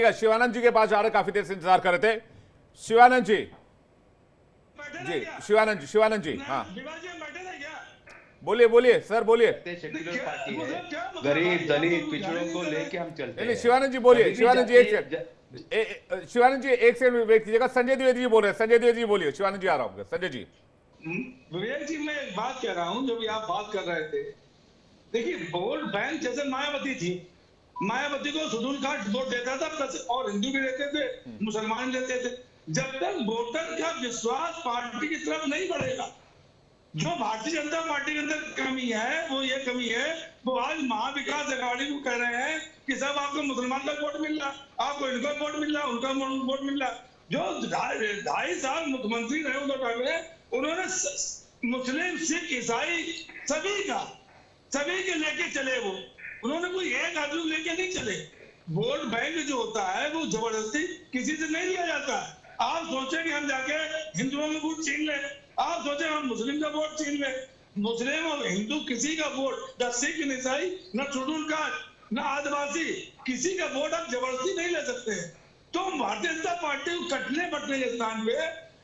चलिएगा, शिवानंद जी के पास जा रहे, काफी देर से इंतजार कर रहे थे। शिवानंद जी, जी शिवानंद जी, हाँ बोलिए बोलिए सर, बोलिए। सेक्युलर पार्टी है, गरीब दलित पिछड़ों को लेके हम चलते हैं। शिवानंद जी बोलिए, शिवानंद जी एक सेकंड, शिवानंद जी एक सेकंड वेट कीजिएगा। संजय द्विवेदी जी बोल रहे हैं, संजय द्विवेदी जी बोलिए। शिवानंद जी आ रहा हूँ, संजय जी। विवेक जी, मैं एक बात कह रहा हूँ, जो भी आप बात कर रहे थे, देखिए वोट बैंक जैसे मायावती थी, मायावती को शेड्यूल कास्ट वोट देता था प्लस, और हिंदू भी देते थे, मुसलमान देते थे। जब तक वोटर का विश्वास पार्टी की तरफ नहीं बढ़ेगा, जो भारतीय जनता पार्टी के अंदर कमी है, वो ये कमी है, वो आज महाविकास अघाड़ी को कह रहे हैं कि सब आपको मुसलमान का वोट मिल रहा, आपको इनका वोट मिल रहा, उनका वोट मिल रहा। जो 2.5 साल मुख्यमंत्री रहे उद्धव ठाकरे, उन्होंने मुस्लिम सिख ईसाई सभी के लेके चले। वो उन्होंने कोई एक आदमी लेके नहीं चले। वोट बैंक जो होता है वो जबरदस्ती किसी से नहीं लिया जाता है। आप सोचे कि हम जाके हिंदुओं में वोट छीन लें, आप सोचे हम मुस्लिम का वोट छीन लें। मुस्लिम और हिंदू किसी का वोट, न सिख न ईसाई न शेड्यूल कास्ट न आदिवासी, किसी का वोट आप जबरदस्ती नहीं ले सकते। तो भारतीय जनता पार्टी को कटने बटने के स्थान पे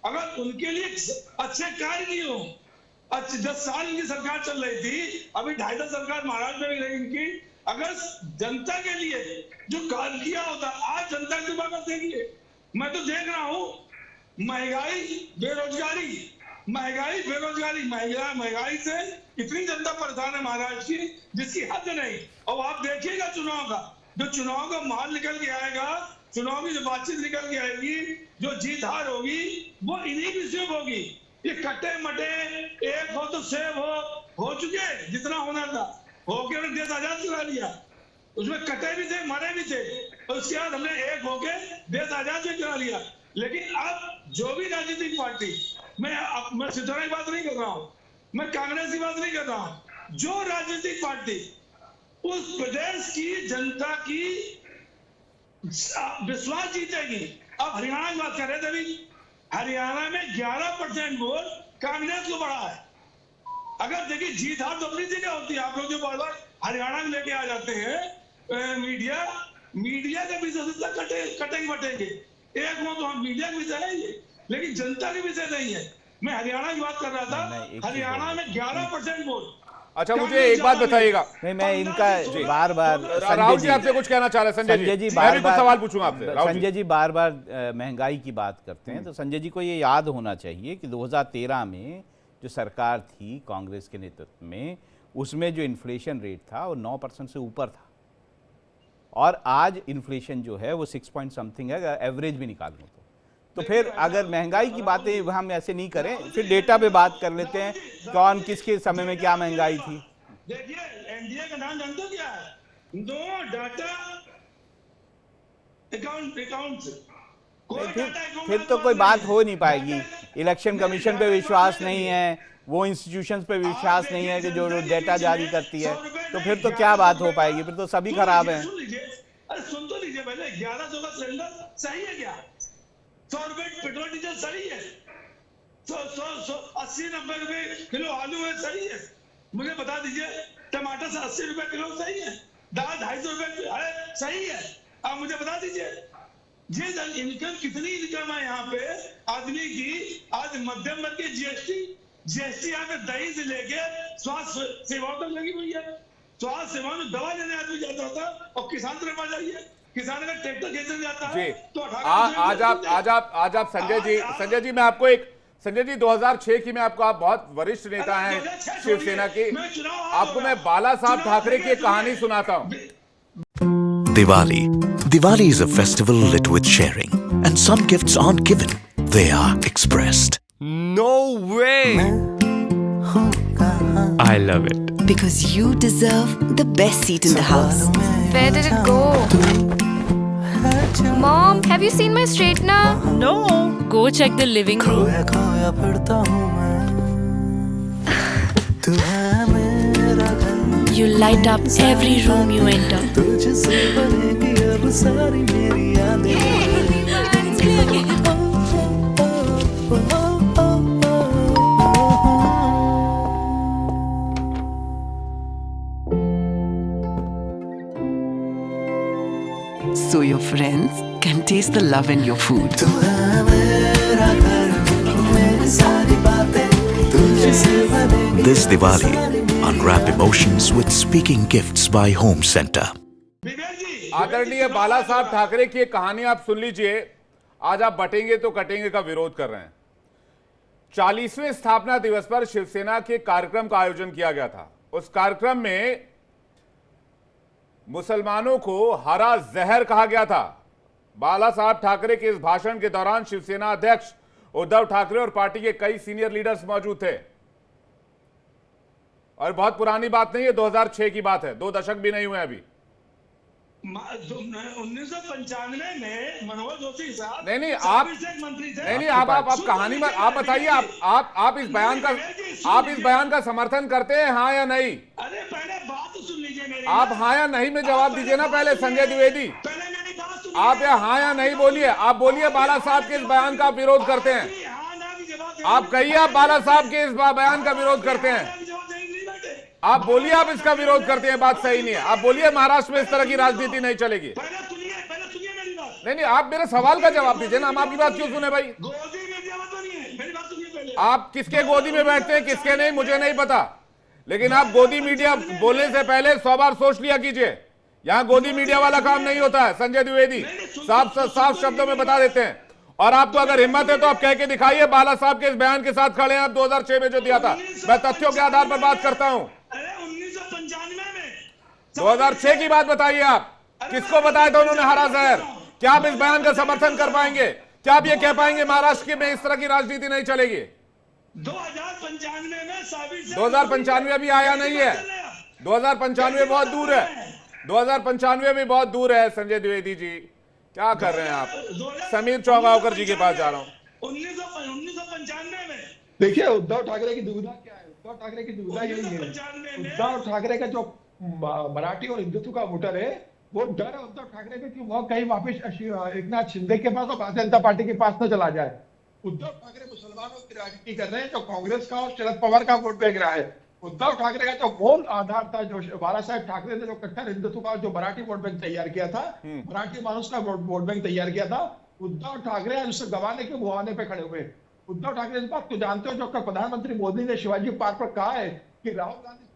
अगर उनके लिए अच्छे कार्य किए हो, अच्छे 10 साल इनकी सरकार चल रही थी, अभी 2.5 सरकार महाराष्ट्र में भी रही इनकी, अगर जनता के लिए जो कार्य किया होता, आज जनता की बात देखिए। मैं तो देख रहा हूँ महंगाई महंगाई से इतनी जनता परेशान है महाराष्ट्र की, जिसकी हद नहीं। और आप देखिएगा चुनाव का माहौल निकल के आएगा, चुनाव की जो बातचीत निकल के आएगी, जो जीत हार होगी वो इन्हीं विषयों में होगी। ये कटे मटे एक हो तो सेव हो चुके, जितना होना था होके उन्होंने देश आजाद करा लिया। उसमें कटे भी थे, मरे भी थे, और उसके बाद हमने एक होके देश आजाद भी करा लिया। लेकिन अब जो भी राजनीतिक पार्टी, मैं सिद्धरामैया की बात नहीं कर रहा हूँ, मैं कांग्रेस की बात नहीं कर रहा हूँ, जो राजनीतिक पार्टी उस प्रदेश की जनता की विश्वास जीतेगी। अब हरियाणा की बात कर रहे थे, अभी हरियाणा में 11% वोट कांग्रेस को बढ़ा है। अगर देखिए जीत हार तो अपनी जगह होती है, आप लोग जो बार बार हरियाणा में लेके आ जाते हैं, मीडिया के विषय से कटेंगे बटेंगे, एक वो तो हम मीडिया के विषय है ये, लेकिन जनता के विषय नहीं है। मैं हरियाणा की बात कर रहा था, हरियाणा में 11% वोट। अच्छा, मुझे एक बात बताइएगा। नहीं, मैं इनका बार बार राहुल जी आपसे कुछ कहना चाह रहे हैं। संजय जी बार बार सवाल पूछूंगा आपसे। संजय जी बार बार महंगाई की बात करते हैं, तो संजय जी को ये याद होना चाहिए कि 2013 में जो सरकार थी कांग्रेस के नेतृत्व में, उसमें जो इन्फ्लेशन रेट था वो 9% से ऊपर था, और आज इन्फ्लेशन जो है वो 6 पॉइंट समथिंग है, अगर एवरेज भी निकाल लूँ तो फिर अगर महंगाई की बातें हम ऐसे नहीं करें, फिर डेटा पे बात कर लेते हैं, कौन किसके समय में क्या महंगाई थी। देखिए एनडीए का नाम जानते हो क्या है? No data account. फिर तो कोई बात हो नहीं पाएगी। इलेक्शन कमीशन पे विश्वास नहीं है, वो इंस्टीट्यूशंस पे विश्वास नहीं है कि जो डेटा जारी करती है, तो फिर तो क्या बात हो पाएगी, फिर तो सभी खराब हैं। अरे सुन तो लीजिए पहले, 1100 का सिलेंडर सही है क्या? 100 रुपए पेट्रोल डीजल सही है? 80-90 रुपए किलो आलू है, सही है? मुझे बता दीजिए, टमाटर से 80 रुपए किलो सही है? दाल 250 रुपए है, सही है? आप मुझे बता दीजिए। ये इनकम कितनी इनकम है यहाँ पे आदमी की? आज मध्यम वर्ग की जीएसटी यहाँ पे दही से लेके स्वास्थ्य सेवाओं तक लगी हुई है। स्वास्थ्य सेवाओं में दवा लेने आदमी जाता था, और किसान तरफ आ जाइए, किसान का ट्रैक्टर खरीदने जाता है तो आज आप संजय जी, मैं आपको एक, संजय जी 2006 की, मैं आपको, आप बहुत वरिष्ठ नेता हैं शिवसेना की, आपको मैं बाला साहब ठाकरे की एक कहानी सुनाता हूं। Diwali is a festival lit with sharing, and some gifts aren't given, they are expressed. No way! I love it. Because you deserve the best seat in the house. Where did it go? Mom, have you seen my straightener? No. Go check the living room. You light up every room you enter. So your friends can taste the love in your food. This Diwali, unwrap emotions with speaking gifts by Home Center. विवेक जी, आदरणीय बाला साहब ठाकरे की एक कहानी आप सुन लीजिए। आज आप बटेंगे तो कटेंगे का विरोध कर रहे हैं। 40वें स्थापना दिवस पर शिवसेना के कार्यक्रम का आयोजन किया गया था। उस कार्यक्रम में मुसलमानों को हरा जहर कहा गया था। बाला साहब ठाकरे के इस भाषण के दौरान शिवसेना अध्यक्ष उद्धव ठाकरे और पार्टी के कई सीनियर लीडर्स मौजूद थे। और बहुत पुरानी बात नहीं है, 2006 की बात है, 2 दशक भी नहीं हुए अभी। 1995 में मनोहर जोशी साहब नहीं आप मंत्री थे। नहीं आप कहानी में आप बताइए, आप इस बयान का समर्थन करते हैं, हाँ या नहीं? अरे पहले बात तो सुन लीजिए मेरी। आप हाँ या नहीं में जवाब दीजिए ना पहले, संजय द्विवेदी। पहले मेरी बात सुनिए। आप या हाँ या नहीं बोलिए। आप बोलिए बाला साहब के इस बयान का विरोध करते हैं। हाँ ना भी जवाब आप कहिए आप बाला साहब के इस बयान का विरोध करते हैं। आप बोलिए आप इसका विरोध करते हैं, बात सही नहीं है। आप बोलिए महाराष्ट्र में इस तरह की राजनीति नहीं चलेगी। पहले सुनिए मेरी बात। नहीं आप मेरे सवाल का जवाब दीजिए ना, हम आपकी बात क्यों सुने भाई? गोदी मीडिया मत बनिए, मेरी बात सुनिए पहले। आप किसके गोदी में बैठते हैं किसके नहीं मुझे नहीं पता, लेकिन आप गोदी मीडिया बोलने से पहले 100 बार सोच लिया कीजिए। यहां गोदी मीडिया वाला काम नहीं होता है। संजय द्विवेदी साफ शब्दों में बता देते हैं। और आपको अगर हिम्मत है तो आप कह के दिखाइए बाला साहब के इस बयान के साथ खड़े हैं आप 2006 में जो दिया था। मैं तथ्यों के आधार पर बात करता हूं। 1995 में 2006 की बात बताइए। आप किसको बताया था उन्होंने हरा जहर? क्या आप इस बयान का समर्थन कर पाएंगे? क्या आप ये कह पाएंगे महाराष्ट्र में इस तरह की राजनीति नहीं चलेगी? 2095 में 2095 अभी आया नहीं है। 2095 बहुत दूर है। 2095 भी बहुत दूर है। संजय द्विवेदी जी क्या कर रहे हैं आप? समीर चौगावकर जी के पास जा रहा हूं। 1995 में देखिए उद्धव ठाकरे की दुविधा क्या है। उद्धव ठाकरे की दुविधा यही है, उद्धव ठाकरे का जो मराठी और हिंदुत्व का वोटर है वो डर है उद्धव ठाकरे पे कि वो कहीं वापस एकनाथ शिंदे के पास और भारतीय जनता पार्टी के पास न चला जाए। उद्धव ठाकरे मुसलमानों की राजनीति कर रहे हैं जो कांग्रेस का और शरद पवार का वोट बैंक रहा है। उद्धव ठाकरे का जो मूल आधार था, जो बाला साहेब ठाकरे ने जो कट्टर हिंदुत्व का जो मराठी वोट बैंक तैयार किया था, मराठी मानुस का वोट बैंक तैयार किया था, उद्धव ठाकरे आज उसे गंवाने के मुहाने पे खड़े हुए। उद्धव ठाकरे इस बात को जानते हो जो प्रधानमंत्री मोदी ने शिवाजी पार्क पर कहा है कि राहुल गांधी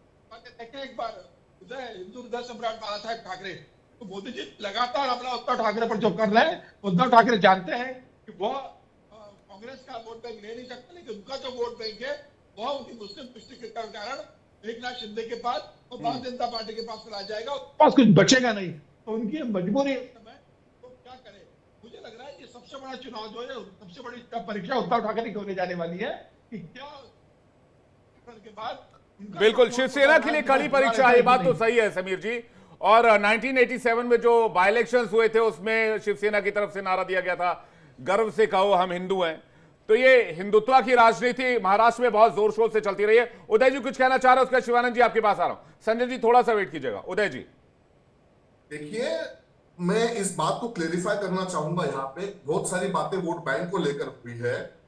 देखे एक बार हिंदू हृदय सम्राट बाला साहेब ठाकरे, तो मोदी जी लगातार हमला उद्धव ठाकरे पर जो कर रहे हैं। उद्धव ठाकरे जानते हैं कि वो कांग्रेस का वोट बैंक ले नहीं सकते, लेकिन उनका जो वोट बैंक है वह उनकी मुस्लिम तुष्टिकरण के कारण एकनाथ शिंदे के पास और भारतीय जनता पार्टी के पास चला जाएगा, पास कुछ बचेगा नहीं। तो उनकी मजबूरी है इस समय, तो क्या करे? मुझे लग रहा है कि सबसे बड़ा चुनाव जो है, सबसे बड़ी परीक्षा उद्धव ठाकरे की होने जाने वाली है कि क्या के बाद बिल्कुल शिवसेना के लिए कड़ी परीक्षा है। ये बात तो सही है समीर जी। और 1987 में जो बाई इलेक्शंस हुए थे उसमें शिवसेना की तरफ से नारा दिया गया था, गर्व से कहो हम हिंदू हैं। तो ये हिंदुत्व की राजनीति महाराष्ट्र में बहुत जोर शोर से चलती रही है। उदय जी कुछ कहना चाह रहे हैं, उसका शिवानंद जी आपके पास आ रहा हूं। संजय जी थोड़ा सा वेट कीजिएगा। उदय जी देखिए, मैं इस बात को क्लेरिफाई करना चाहूंगा। यहाँ पे बहुत सारी बातें वोट बैंक को लेकर हुई है।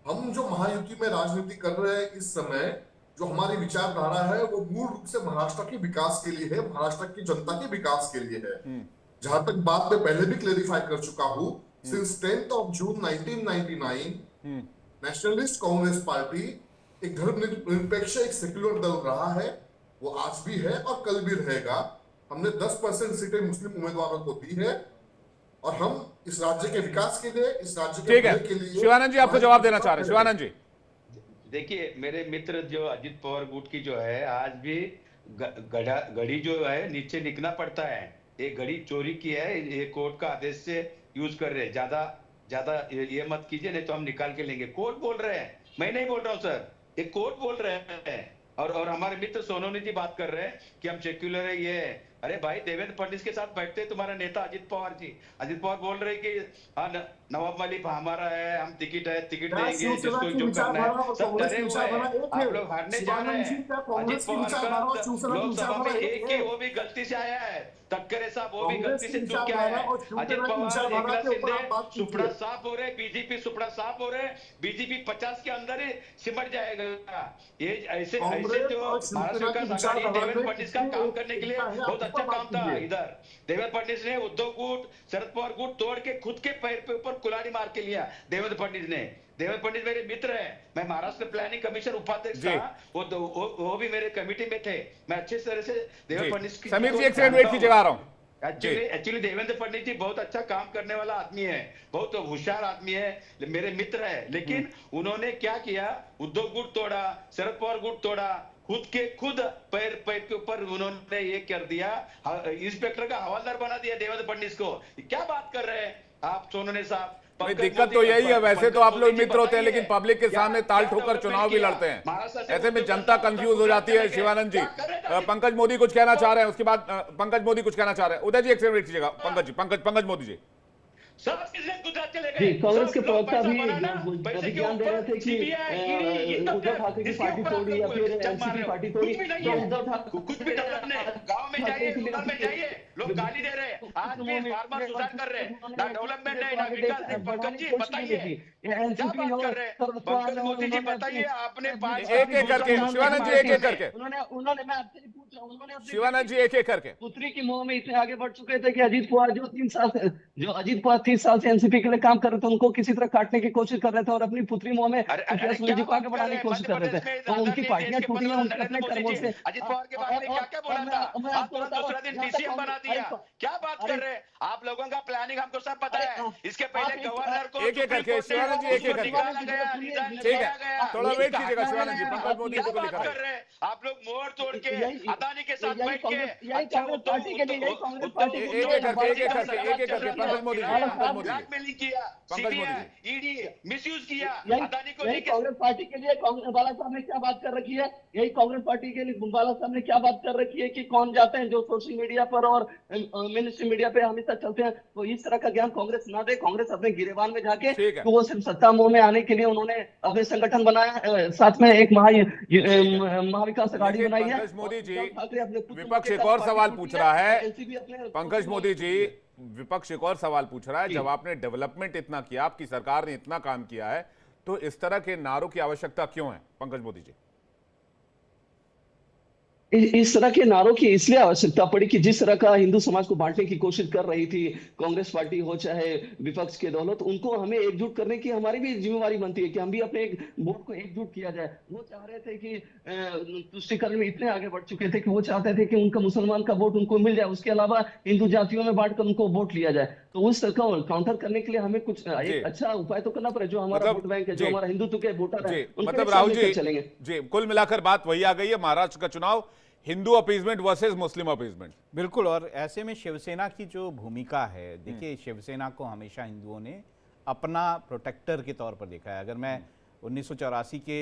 हम जो महायुति में राजनीति कर रहे हैं इस समय, जो हमारी विचारधारा है वो मूल रूप से महाराष्ट्र के विकास के लिए है, महाराष्ट्र की जनता के विकास के लिए है। जहां तक बात मैं पहले भी क्लेरिफाई कर चुका हूं, since 10th of June 1999 nationalist Congress party एक धर्मनिरपेक्ष एक सेक्युलर दल रहा है। वो आज भी है और कल भी रहेगा। हमने 10% सीटें मुस्लिम उम्मीदवारों को दी है और हम इस राज्य के विकास के लिए, इस राज्य के भले के लिए। शिवानंद जी आपको जवाब देना चाह रहे हैं। शिवानंद जी देखिए, मेरे मित्र जो अजित पवार गुट की जो है, आज भी घड़ी जो है नीचे लिखना पड़ता है। ये घड़ी चोरी की है, ये कोर्ट का आदेश से यूज कर रहे हैं। ज्यादा ये मत कीजिए, नहीं तो हम निकाल के लेंगे। कोर्ट बोल रहे हैं, मैं नहीं बोल रहा हूँ सर, ये कोर्ट बोल रहे हैं। और हमारे मित्र सोनोनी जी बात कर रहे हैं कि हम सेक्युलर है, ये है। अरे भाई, देवेंद्र फडणवीस के साथ बैठते तुम्हारा नेता अजित पवार जी। अजित पवार बोल रहे कि नवाब मलिक हमारा है, हम टिकट देंगे जिसको जो करना है। सब डरे हुए हैं, आप लोग हारने जा रहे हैं। अजित पवार का लोकसभा में एक ही वो भी गलती से आया है, तक्करे साहब, वो भी गलती से चूक के आया है। अजित पवार, एकनाथ शिंदे सुपड़ा साफ हो रहे, बीजेपी सुपड़ा साफ हो रहे। बीजेपी 50 के अंदर ही सिमट जाएगा। ये ऐसे जो भारत सरकार देवेंद्र फडणवीस का काम करने के लिए बहुत अच्छा काम था इधर। देवेंद्र फडणवीस ने उद्धव गुट, शरद पवार गुट तोड़ के खुद के पैर पे ऊपर कुल्हाड़ी मार के लिया देवेंद्र फडणवीस ने। देवेंद्र फडणवीस मेरे मित्र है, मैं महाराष्ट्र प्लानिंग कमीशन उपाध्यक्ष था, वो भी मेरे कमेटी में थे। मैं अच्छे तरह से देवेंद्र फडणवीस की समीर जी एक सेकंड वेट कीजिएगा, आ रहा हूँ। एक्चुअली देवेंद्र फडणवीस जी बहुत अच्छा काम करने वाला आदमी है, बहुत होशियार आदमी है, मेरे मित्र है, लेकिन उन्होंने क्या किया, उद्धव गुट तोड़ा, शरद पवार गुट तोड़ा, खुद पैर के ऊपर उन्होंने ये कर दिया, इंस्पेक्टर का हवालदार बना दिया देवेंद्र फडणवीस को। क्या बात कर रहे हैं आप सोनवणे साहब? दिक्कत तो यही है, वैसे तो आप लोग मित्र होते हैं, लेकिन पब्लिक के सामने ताल ठोकर चुनाव भी लड़ते हैं, ऐसे में जनता कंफ्यूज हो जाती है। शिवानंद जी, पंकज मोदी कुछ कहना चाह रहे हैं, उसके बाद पंकज मोदी कुछ कहना चाह रहे हैं। उदय जी एक सेकंड वेट कीजिएगा, पंकज जी, पंकज मोदी जी। कांग्रेस के प्रवक्ता भी बयान दे रहे थे कि उद्धव ठाकरे की पार्टी तोड़ी या फिर एनसीपी पार्टी तोड़ी, तो उद्धव ठाकरे कुछ भी डेवलप नहीं, गांव में जाइए, रुरल में जाइए, लोग गाली दे रहे हैं, आज भी फार्मर सुधार कर रहे हैं, ना डेवलपमेंट है ना विकास है। पंकज जी बताइए क्या बात कर रहे हैं? पंकज मोदी जी बताइए, आपने एक एक करके शिवानंद जी, एक एक करके उन्होंने मैं आपसे पूछ रहा हूं, उन्होंने शिवानंद जी एक एक करके पुत्री की मोह में इतने आगे बढ़ चुके थे कि अजीत पवार जो 30 साल से एनसीपी के लिए काम कर रहे थे, उनको किसी तरह काटने की कोशिश कर रहे थे और अपनी पुत्री मोह में जी को आगे बढ़ाने की कोशिश कर रहे थे। तो उनकी पार्टियां टूटी हैं, उनके अपने कर्मों से। अजित पवार के बारे में क्या बोला था? आप दूसरा दिन डीसीएम बना दिया, क्या बात कर रहे हैं आप? लोगों का प्लानिंग हमको सब पता है। इसके पहले गवर्नर को एक एक करके शिवानंद जी, एक एक करके ठीक है, थोड़ा वेट कीजिएगा शिवानंद जी। पंकज मोदी जी को लिखा कर रहे हैं आप लोग, मोड़ तोड़ के अदानी के साथ बैठ के कांग्रेस पार्टी के लिए, कांग्रेस पार्टी एक एक करके पंकज मोदी जी, ब्लैकमेलिंग किया, सीबीआई ईडी मिसयूज किया अदानी को। यही कांग्रेस पार्टी के लिए बाला साहब ने क्या बात कर रखी है, यही कांग्रेस पार्टी के लिए बाला साहब ने क्या बात कर रखी है कि कौन जाते हैं जो सोशल मीडिया पर और मेन स्ट्रीम मीडिया पे हमेशा चलते हैं, तो इस तरह का ज्ञान कांग्रेस ना दे। कांग्रेस अपने गिरेबान में जाके, तो वो सिर्फ सत्ता मोह में आने के लिए उन्होंने अपने संगठन बनाया, साथ में एक महाविकास अघाड़ी बनाई है। पंकज मोदी जी, विपक्ष एक और सवाल पूछ रहा है। पंकज मोदी जी, विपक्ष एक और सवाल पूछ रहा है, जब आपने डेवलपमेंट इतना किया, आपकी सरकार ने इतना काम किया है, तो इस तरह के नारों की आवश्यकता क्यों है? पंकज मोदी जी, इस तरह के नारों की इसलिए आवश्यकता पड़ी कि जिस तरह का हिंदू समाज को बांटने की कोशिश कर रही थी कांग्रेस पार्टी हो चाहे विपक्ष के दौलत, उनको हमें एकजुट करने की हमारी भी जिम्मेवारी बनती है कि हम भी अपने वोट को एकजुट किया जाए। वो चाह रहे थे कि तुष्टीकरण में इतने आगे बढ़ चुके थे कि वो चाहते थे कि उनका मुसलमान का वोट उनको मिल जाए, उसके अलावा हिंदू जातियों में बांटकर उनको वोट लिया जाए। तो उस तरह का काउंटर करने के लिए हमें कुछ एक अच्छा उपाय तो करना पड़े, जो हमारा वोट बैंक है, जो हमारा हिंदुत्व के वोटर है, मतलब राहुल जी चलेंगे जी। कुल मिलाकर बात वही आ गई है, महाराष्ट्र का चुनाव Hindu appeasement versus Muslim appeasement. बिल्कुल, और ऐसे में शिवसेना की जो भूमिका है, देखिए शिवसेना को हमेशा हिंदुओं ने अपना प्रोटेक्टर के तौर पर देखा है। अगर मैं 1984 के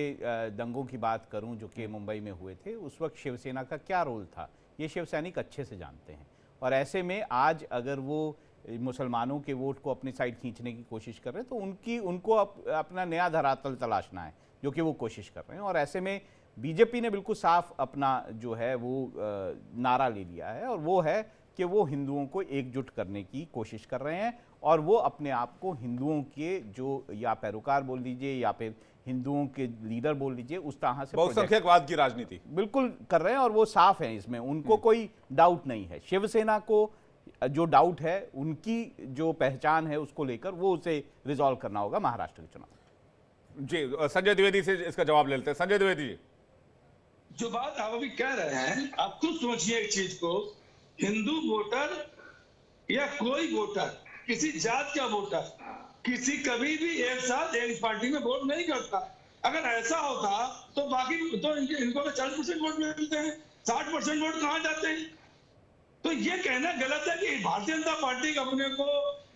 दंगों की बात करूं जो कि मुंबई में हुए थे, उस वक्त शिवसेना का क्या रोल था, ये शिवसैनिक अच्छे से जानते हैं। और ऐसे में आज अगर वो मुसलमानों के वोट को अपनी साइड खींचने की कोशिश कर रहे हैं, तो उनको अपना नया धरातल तलाशना है, जो कि वो कोशिश कर रहे हैं। और ऐसे में बीजेपी ने बिल्कुल साफ अपना जो है वो नारा ले लिया है, और वो है कि वो हिंदुओं को एकजुट करने की कोशिश कर रहे हैं, और वो अपने आप को हिंदुओं के जो या पैरोकार बोल लीजिए या फिर हिंदुओं के लीडर बोल लीजिए, उस तरह से बहुसंख्यकवाद की राजनीति बिल्कुल कर रहे हैं, और वो साफ है इसमें, उनको कोई डाउट नहीं है। शिवसेना को जो डाउट है, उनकी जो पहचान है उसको लेकर वो उसे रिजॉल्व करना होगा महाराष्ट्र के चुनाव। जी, संजय द्विवेदी से इसका जवाब ले लेते हैं। संजय द्विवेदी जी, जो बात आप अभी कह रहे हैं, आप खुद सोचिए एक चीज को, हिंदू वोटर या कोई वोटर, किसी जात का वोटर, किसी कभी भी एक साथ एक पार्टी में वोट नहीं करता। अगर ऐसा होता तो बाकी तो इनको 40% वोट मिलते हैं, 60% वोट कहाँ जाते हैं? तो ये कहना गलत है कि भारतीय जनता पार्टी अपने को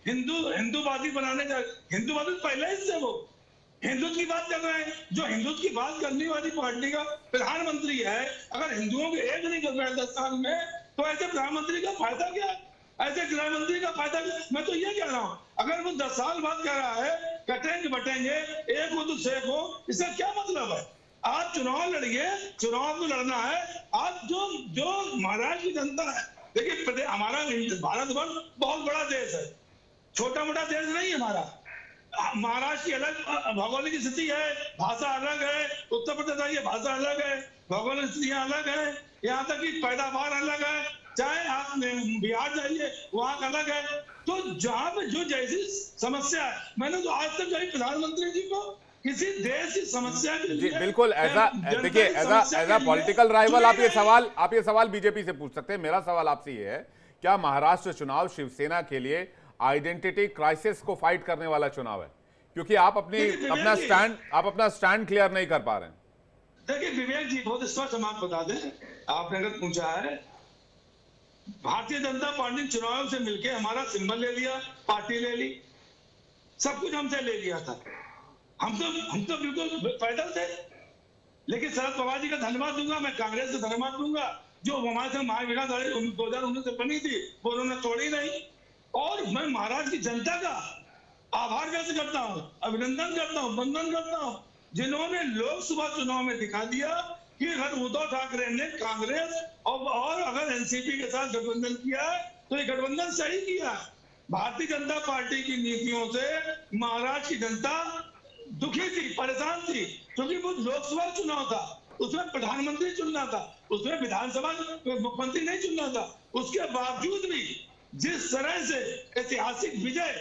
हिंदूवादी बनाने का, हिंदूवादी पहले ही से वो हिंदुत्व की बात कर रहे हैं। जो हिंदुत्व की बात करने वाली पार्टी का प्रधानमंत्री है, अगर हिंदुओं को एक नहीं कर रहा है 10 साल में, तो ऐसे प्रधानमंत्री का फायदा क्या? ऐसे गृहमंत्री का फायदा क्या? मैं तो ये कह रहा हूँ, अगर वो 10 साल बाद कह रहा है कटेंगे बटेंगे, एक हो तो शेख हो, इसका क्या मतलब है? आज चुनाव लड़िए, चुनाव तो लड़ना है। आज जो महाराष्ट्र की जनता है, देखिए हमारा भारतवर्ष बहुत बड़ा देश है, छोटा मोटा देश नहीं है हमारा। महाराष्ट्र की अलग भौगोलिक स्थिति है, भाषा अलग है, उत्तर प्रदेश की भाषा अलग है, भौगोलिक स्थितियां अलग है, यहाँ तक कि पैदावार अलग है, चाहे आप बिहार जाइए, वहां अलग है। तो जहां पे जो जैसी समस्या है, मैंने तो आज तक कभी प्रधानमंत्री जी को किसी देश की समस्या के जी लिए, बिल्कुल, ऐसा देखिए, एज पॉलिटिकल राइवल आप ये सवाल बीजेपी से पूछ सकते हैं। मेरा सवाल आपसे ये है, क्या महाराष्ट्र चुनाव शिवसेना के लिए आइडेंटिटी क्राइसिस को फाइट करने वाला चुनाव है? क्योंकि आप अपना स्टैंड क्लियर नहीं कर पा रहे हैं। देखिए विवेक जी, बहुत स्पष्ट हम आपको बता दें, आपने अगर पूछा है, भारतीय जनता पार्टी ने चुनाव से मिलकर हमारा सिंबल ले लिया, पार्टी ले ली, सब कुछ हमसे ले लिया था। हम तो बिल्कुल पैदल थे। लेकिन शरद पवार जी का धन्यवाद दूंगा, मैं कांग्रेस का धन्यवाद दूंगा, जो हमारे साथ महाविकास आघाड़ी 2019 से बनी थी, वो उन्होंने तोड़ी नहीं। और मैं महाराष्ट्र की जनता का आभार व्यक्त करता हूँ, अभिनंदन करता हूँ, वंदन करता हूँ, जिन्होंने लोकसभा चुनाव में दिखा दिया कि अगर उद्धव ठाकरे ने कांग्रेस और अगर एनसीपी के साथ गठबंधन किया तो ये गठबंधन सही किया। भारतीय जनता पार्टी की नीतियों से महाराष्ट्र की जनता दुखी थी, परेशान थी, क्योंकि वो लोकसभा चुनाव था, उसमें प्रधानमंत्री चुनना था, उसमें विधानसभा मुख्यमंत्री नहीं चुनना था। उसके बावजूद भी जिस तरह से ऐतिहासिक विजय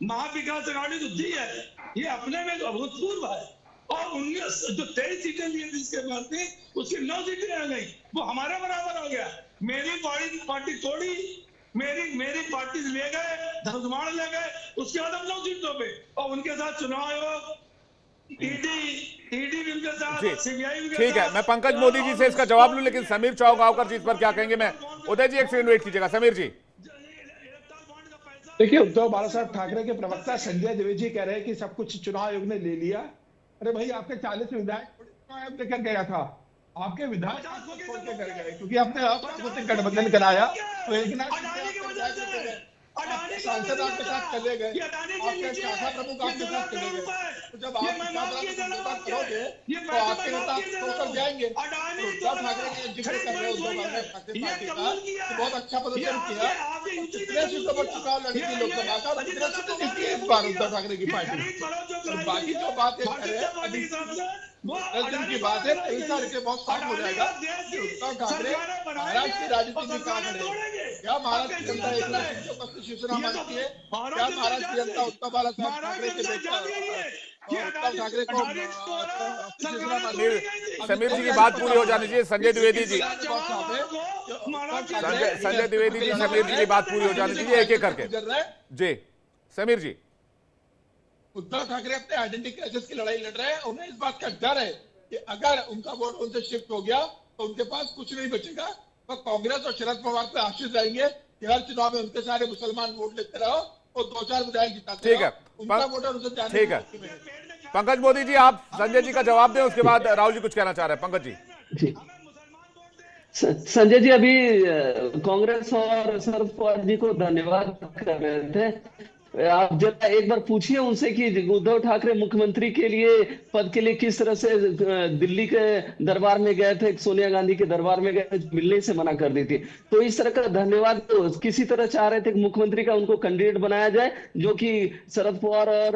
महाविकास आघाड़ी को दी है, ये अपने में अभूतपूर्व है। और 23 सीटें ली जिसके बाद में उसकी 9 सीटें आ गई, वो हमारे बराबर हो गया। मेरी पार्टी तोड़ी, मेरी पार्टी ले गए, धनुष्माण ले गए, उसके बाद हम 9 सीटों पे, और उनके साथ चुनाव आयोग, ईडी उनके साथ, सीबीआई उनके साथ। ठीक है, मैं पंकज मोदी जी से इसका जवाब लूं, लेकिन समीर चौगांवकर जी इस पर क्या कहेंगे? मैं उदय जी एक सेकंड वेट कीजिएगा। समीर जी, देखिए, उद्धव बाला साहब ठाकरे के प्रवक्ता संजय द्विवेदी जी कह रहे हैं कि सब कुछ चुनाव आयोग ने ले लिया। अरे भाई, आपके 40 विधायक चुनाव आयोग लेकर गया था, आपके विधायक छोड़ के कर गए, क्योंकि आपने गठबंधन कराया तो एक नाथ सांसद आपके साथ चले गए, आपके शाखा प्रमुख आपके साथ चले गए। तो जब आप करोगे तो आपके नेता छोड़कर जाएंगे। उद्धव ठाकरे के जिक्र कर रहे उद्धव ठाकरे पार्टी का बहुत अच्छा प्रदर्शन किया, कितने सीटों पर चुनाव लड़ी थी लोकसभा का, कितने सीटों जीती इस बार उद्धव ठाकरे की पार्टी। बाकी जो बात है की बात है, 23 तारीख के बहुत साफ हो जाएगा कि उद्धव ठाकरे महाराष्ट्र की राजनीति में क्या करेंगे। क्या महाराष्ट्र की जनता एक लाख सीटों पर शिवसेना मानती है? क्या महाराष्ट्र की जनता उद्धव बाला साहब ठाकरे के बेटा उद्धव ठाकरे को शिवसेना मानती है? समीर जी की बात पूरी हो जानी चाहिए। संजय द्विवेदी जी, संजय द्विवेदी जी, समीर जी की बात पूरी हो जानी चाहिए एक एक करके। जी समीर जी, उद्धव ठाकरे अपने आइडेंटिटी क्राइसिस की लड़ाई लड़ रहे हैं। उन्हें इस बात का डर है कि अगर उनका वोट उनसे शिफ्ट हो गया तो उनके पास कुछ नहीं बचेगा। तो कांग्रेस और शरद पवार पे आश्रित रहेंगे कि हर चुनाव में उनके सारे मुसलमान वोट लेते रहो और 2-4 विधायक जिताते रहो। ठीक है, उनका वोटर उनसे जाने ठीक है। पंकज मोदी जी, आप संजय जी का जवाब दें, उसके बाद राहुल जी कुछ कहना चाह रहे हैं। पंकज जी। संजय जी अभी कांग्रेस और शरद पवार जी को धन्यवाद कर रहे थे। आप जरा एक बार पूछिए उनसे कि उद्धव ठाकरे मुख्यमंत्री के लिए पद के लिए किस तरह से दिल्ली के दरबार में गए थे, सोनिया गांधी के दरबार में गए थे, मिलने से मना कर दी थी। तो इस तरह का धन्यवाद तो किसी तरह चाह रहे थे कि मुख्यमंत्री का उनको कैंडिडेट बनाया जाए, जो कि शरद पवार और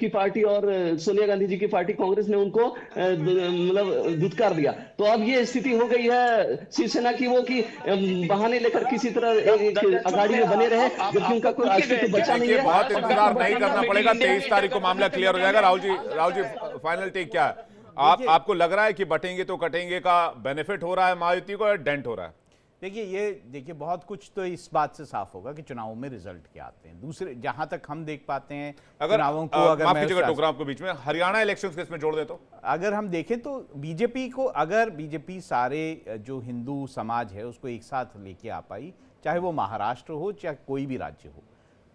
की पार्टी और सोनिया गांधी जी की पार्टी कांग्रेस ने उनको मतलब धुतकार दिया। तो अब ये स्थिति हो गई है शिवसेना की, वो की बहाने लेकर किसी तरह अगाड़ी में बने रहे, जबकि उनका कोई अस्तित्व बचा नहीं है। बहुत इंतजार नहीं करना पड़ेगा, 23 तारीख को मामला क्लियर हो जाएगा। राहुल जी फाइनल टेक क्या है? आपको लग रहा है कि बटेंगे तो कटेंगे का बेनिफिट हो रहा है महायुति को या डेंट हो रहा है? देखिए बहुत कुछ तो इस बात से साफ होगा कि चुनावों में रिजल्ट क्या आते हैं। दूसरे जहां तक हम देख पाते हैं चुनावों को, अगर माफ कीजिएगा टोकरा आपको बीच में, हरियाणा इलेक्शंस के इसमें जोड़ दे तो अगर हम देखें तो बीजेपी को, अगर बीजेपी सारे जो हिंदू समाज है उसको एक साथ लेके आ पाई, चाहे वो महाराष्ट्र हो चाहे कोई भी राज्य हो,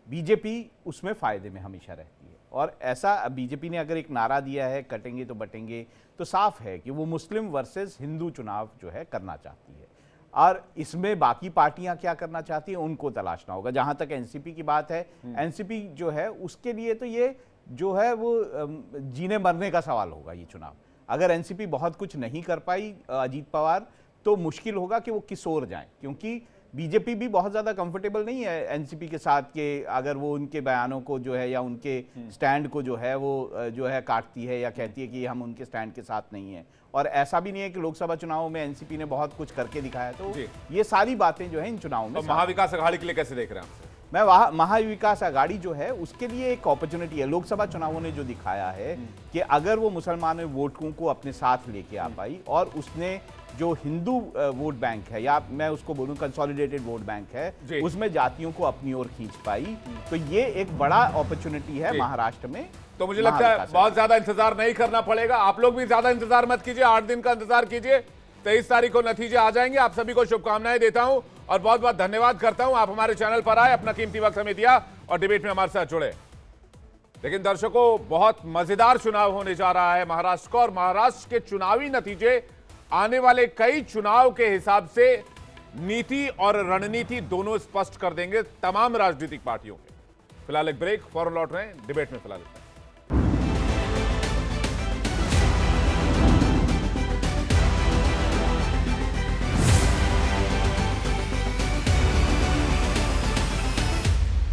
बीजेपी उसमें फायदे में हमेशा रहती है। और ऐसा बीजेपी ने अगर एक नारा दिया है कटेंगे तो बटेंगे, तो साफ है कि वो मुस्लिम वर्सेस हिंदू चुनाव जो है करना चाहती है। और इसमें बाकी पार्टियां क्या करना चाहती हैं उनको तलाशना होगा। जहां तक एनसीपी की बात है, एनसीपी जो है उसके लिए तो ये जो है वो जीने मरने का सवाल होगा ये चुनाव। अगर एनसीपी बहुत कुछ नहीं कर पाई अजीत पवार, तो मुश्किल होगा कि वो किस ओर जाएं, क्योंकि बीजेपी भी बहुत ज़्यादा कंफर्टेबल नहीं है एनसीपी के साथ कि अगर वो उनके बयानों को जो है या उनके स्टैंड को जो है वो जो है काटती है या कहती है कि हम उनके स्टैंड के साथ नहीं हैं। और ऐसा भी नहीं है कि लोकसभा चुनावों में एनसीपी ने बहुत कुछ करके दिखाया। तो ये सारी बातें जो है इन चुनावों में। तो महाविकास अघाड़ी के लिए कैसे देख रहे हैं? मैं महाविकास अघाड़ी जो है उसके लिए एक अपॉर्चुनिटी है। लोकसभा चुनावों ने जो दिखाया है कि अगर वो मुसलमान वोटों को अपने साथ लेके आ पाई और उसने जो हिंदू वोट बैंक है या मैं उसको बोलूं कंसोलिडेटेड वोट बैंक है उसमें जातियों को अपनी ओर खींच पाई, तो ये एक बड़ा अपॉर्चुनिटी है महाराष्ट्र में। तो मुझे लगता है बहुत ज्यादा इंतजार नहीं करना पड़ेगा। आप लोग भी ज्यादा इंतजार मत कीजिए, 8 दिन का इंतजार कीजिए। 23 तारीख को नतीजे आ जाएंगे। आप सभी को शुभकामनाएं देता हूं और बहुत बहुत धन्यवाद करता हूं। आप हमारे चैनल पर आए, अपना कीमती वक्त हमें दिया और डिबेट में हमारे साथ जुड़े। लेकिन दर्शकों, बहुत मजेदार चुनाव होने जा रहा है महाराष्ट्र का, और महाराष्ट्र के चुनावी नतीजे आने वाले कई चुनाव के हिसाब से नीति और रणनीति दोनों स्पष्ट कर देंगे तमाम राजनीतिक पार्टियों के। फिलहाल एक ब्रेक, फौरन लौट रहे हैं डिबेट में। फिलहाल